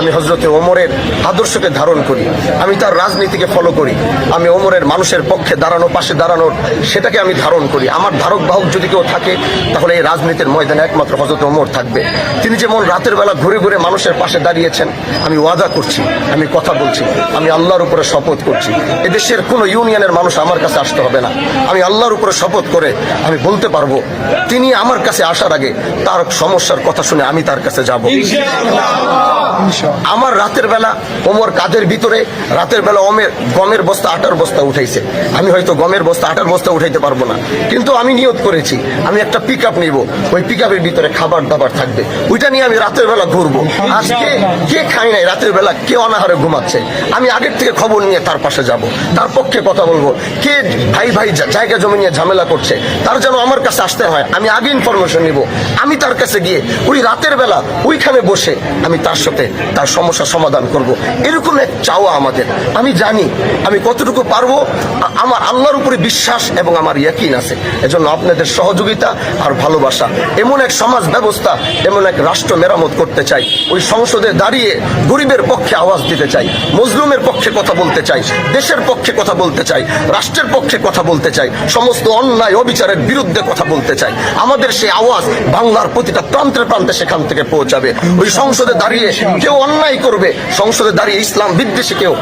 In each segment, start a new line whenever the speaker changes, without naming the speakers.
আমি হযরতে ওমরের আদর্শকে ধারণ করি, আমি তার রাজনীতিকে ফলো করি, আমি ওমরের মানুষের পক্ষে দাঁড়ানো, পাশে দাঁড়ানোর সেটাকে আমি ধারণ করি। আমার ধারক বাহক যদি কেউ থাকে তাহলে এই রাজনীতির ময়দানে একমাত্র হযরত ওমর থাকবে। তিনি যেমন রাতের বেলা ঘুরে ঘুরে মানুষের পাশে দাঁড়িয়েছেন, আমি ওয়াদা করছি, আমি কথা বলছি, আমি আল্লাহর উপরে শপথ করছি, এদেশের কোনো ইউনিয়নের মানুষ আমার কাছে আসতে হবে না। আমি আল্লাহর উপরে শপথ করে আমি বলতে পারবো, তিনি আমার কাছে আসার আগে তার সমস্যার কথা শুনে আমি তার কাছে যাব। আমার রাতের বেলা ওমর কাঁধের ভিতরে রাতের বেলা গমের বস্তা, আটার বস্তা উঠাইছে। আমি হয়তো গমের বস্তা, আটার বস্তা উঠাইতে পারবো না, কিন্তু আমি নিয়ত করেছি আমি একটা পিক আপ নিব, ওই পিক আপের ভিতরে খাবার দাবার থাকবে, ওইটা নিয়ে আমি রাতের বেলা ঘুরবো। আজকে কে খায় নাই রাতের বেলা, কে অনাহারে ঘুমাচ্ছে, আমি আগের থেকে খবর নিয়ে তার পাশে যাব, তার পক্ষে কথা বলবো। কে ভাই ভাই জায়গা জমি নিয়ে ঝামেলা করছে, তার যেন আমার কাছে আসতে হয়, আমি আগে ইনফরমেশন নিব, আমি তার কাছে গিয়ে ওই রাতের বেলা ওইখানে বসে আমি তার সাথে তার সমস্যার সমাধান করব। এরকম এক চাওয়া আমাদের। আমি জানি আমি কতটুকু পারবো, আমার আল্লাহর উপরে বিশ্বাস এবং আমার ইয়াকিন আছে। এজন্য আপনাদের সহযোগিতা আর ভালোবাসা, এমন এক সমাজ ব্যবস্থা, এমন এক রাষ্ট্র মেরামত করতে চাই, ওই সংসদে দাঁড়িয়ে গরিবের পক্ষে আওয়াজ দিতে চাই, মজলুমের পক্ষে কথা বলতে চাই, দেশের পক্ষে কথা বলতে চাই, রাষ্ট্রের পক্ষে কথা বলতে চাই, সমস্ত অন্যায় অবিচারের বিরুদ্ধে কথা বলতে চাই। আমাদের সেই আওয়াজ বাংলার প্রতিটা প্রান্তে প্রান্তে সেখান থেকে পৌঁছাবে। ওই সংসদে দাঁড়িয়ে কেউ অন্যায় করবে, সংসদে দাঁড়িয়ে ইসলাম বিদ্বেষী কেউ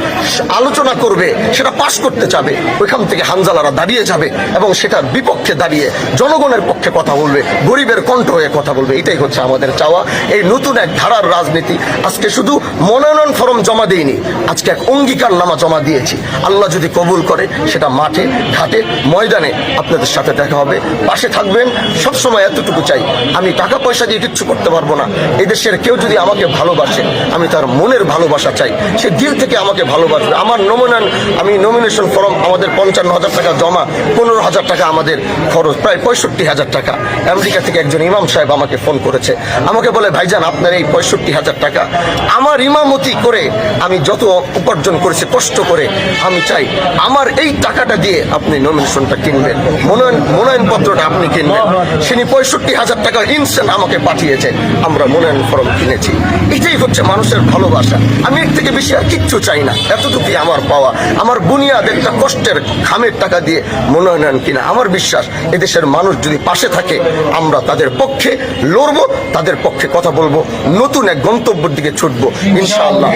আলোচনা করবে, সেটা পাশ করতে চাবে, ওইখান থেকে হানজালারা দাঁড়িয়ে যাবে এবং সেটার বিপক্ষে দাঁড়িয়ে জনগণের পক্ষে কথা বলবে, গরিবের কণ্ঠ হয়ে কথা বলবে। এটাই হচ্ছে আমাদের চাওয়া। এই নতুন এক ধারার রাজনীতি। আজকে শুধু মনোনয়ন ফরম জমা দিইনি, আজকে এক অঙ্গীকারনামা জমা দিয়েছি। আল্লাহ যদি কবুল করে সেটা মাঠে ঘাটে ময়দানে আপনাদের সাথে দেখা হবে, পাশে থাকবেন। সবসময় এতটুকু চাই, আমি টাকা পয়সা দিয়ে কিচ্ছু করতে পারবো না। এই দেশের কেউ যদি আমাকে ভালোবাসে, আমি তার মনের ভালোবাসা চাই, সে দিল থেকে আমাকে ভালোবাসবে। আমার নমিনেশন ফর্ম আমাদের 55,000 টাকা জমা, 15,000 টাকা আমাদের খরচ, প্রায় 65,000 টাকা। আমেরিকা থেকে একজন ইমাম সাহেব আমাকে ফোন করেছে, আমাকে বলে ভাইজান আপনার এই 65,000 টাকা আমার ইমামতি করে আমি যত উপার্জন করেছি কষ্ট করে, আমি চাই আমার এই টাকাটা দিয়ে আপনি নমিনেশনটা কিনবেন, মনোনয়ন পত্রটা আপনি কিনবেন। তিনি 65,000 টাকা ইনস্ট্যান্ট আমাকে পাঠিয়েছে, আমরা মনোনয়ন ফর্ম কিনেছি। এটাই হচ্ছে মানুষের ভালোবাসা। আমি এর থেকে বেশি আর কিচ্ছু চাই না। এতটুকুই আমার পাওয়া, আমার বুনিয়াদ একটা কষ্টের ঘামের টাকা দিয়ে মনোনয়ন কিনা। আমার বিশ্বাস এদেশের মানুষ যদি পাশে থাকে, আমরা তাদের পক্ষে লড়বো, তাদের পক্ষে কথা বলবো, নতুন এক গন্তব্যের দিকে ছুটবো ইনশাআল্লাহ।